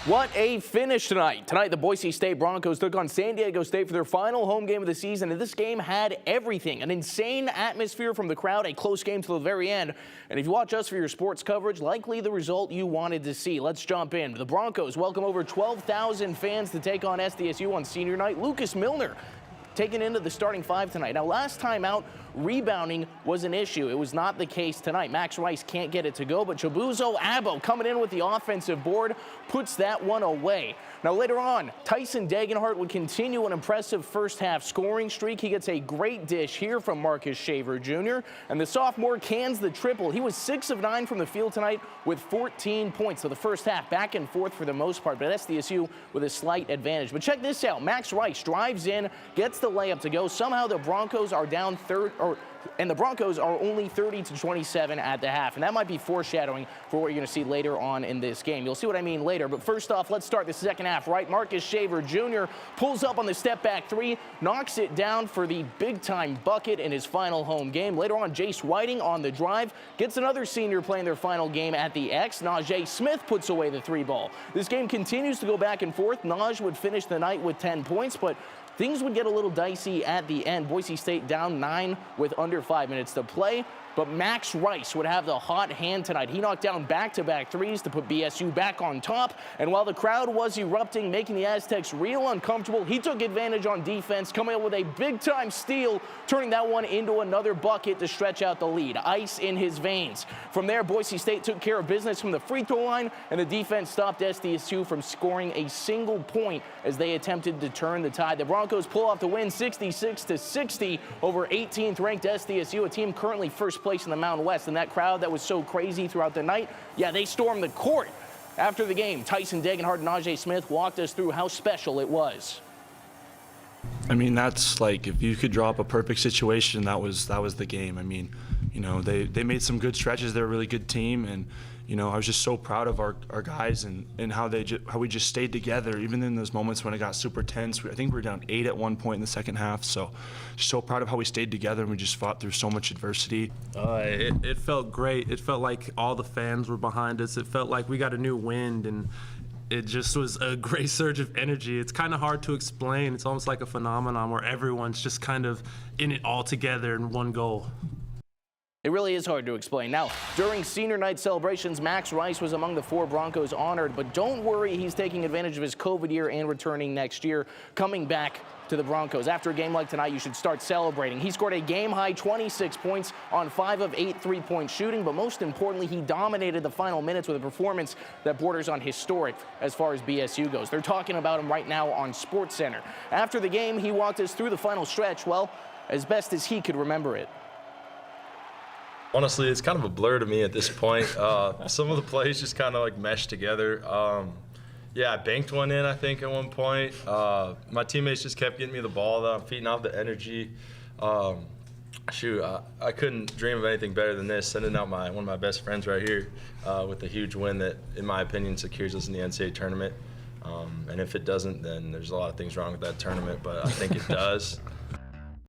What a finish tonight. Tonight, the Boise State Broncos took on San Diego State for their final home game of the season, and this game had everything. An insane atmosphere from the crowd, a close game to the very end. And if you watch us for your sports coverage, likely the result you wanted to see. Let's jump in. The Broncos welcome over 12,000 fans to take on SDSU on senior night. Lucas Milner taken into the starting five tonight. Now, last time out, rebounding was an issue. It was not the case tonight. Max Rice can't get it to go, but Chibuzo Abo coming in with the offensive board puts that one away. Now, later on, Tyson Degenhart would continue an impressive first-half scoring streak. He gets a great dish here from Marcus Shaver Jr., and the sophomore cans the triple. He was 6 of 9 from the field tonight with 14 points. So the first half back and forth for the most part, but SDSU with a slight advantage. But check this out. Max Rice drives in, gets the layup to go. Somehow the Broncos are down and the Broncos are only 30-27 at the half, and that might be foreshadowing for what you're going to see later on in this game. You'll see what I mean later, but first off, let's start the second half, right? Marcus Shaver Jr. pulls up on the step-back three, knocks it down for the big-time bucket in his final home game. Later on, Jace Whiting on the drive gets another senior playing their final game at the X. Najee Smith puts away the three ball. This game continues to go back and forth. Naj would finish the night with 10 points, but things would get a little dicey at the end. Boise State down 9 with under 5 minutes to play. But Max Rice would have the hot hand tonight. He knocked down back-to-back threes to put BSU back on top. And while the crowd was erupting, making the Aztecs real uncomfortable, he took advantage on defense, coming up with a big-time steal, turning that one into another bucket to stretch out the lead. Ice in his veins. From there, Boise State took care of business from the free throw line, and the defense stopped SDSU from scoring a single point as they attempted to turn the tide. The Broncos pull off the win 66-60 over 18th-ranked SDSU, a team currently first place in the Mountain West. And that crowd that was so crazy throughout the night, yeah, they stormed the court. After the game, Tyson Degenhart and Najee Smith walked us through how special it was. I mean, that's like, if you could draw up a perfect situation, that was the game. I mean, you know, they made some good stretches. They're a really good team, and you know, I was just so proud of our guys and how we just stayed together, even in those moments when it got super tense. I think we were down 8 at one point in the second half, so just so proud of how we stayed together and we just fought through so much adversity. It felt great. It felt like all the fans were behind us. It felt like we got a new wind, and it just was a great surge of energy. It's kind of hard to explain. It's almost like a phenomenon where everyone's just kind of in it all together in one goal. It really is hard to explain. Now, during senior night celebrations, Max Rice was among the 4 Broncos honored, but don't worry, he's taking advantage of his COVID year and returning next year, coming back to the Broncos. After a game like tonight, you should start celebrating. He scored a game-high 26 points on 5 of 8 three-point shooting, but most importantly, he dominated the final minutes with a performance that borders on historic as far as BSU goes. They're talking about him right now on SportsCenter. After the game, he walked us through the final stretch, well, as best as he could remember it. Honestly, it's kind of a blur to me at this point. Some of the plays just kind of like meshed together. Yeah, I banked one in, I think, at one point. My teammates just kept getting me the ball, though. I'm feeding off the energy. Shoot, I couldn't dream of anything better than this, sending out one of my best friends right here with a huge win that, in my opinion, secures us in the NCAA tournament. And if it doesn't, then there's a lot of things wrong with that tournament, but I think it does.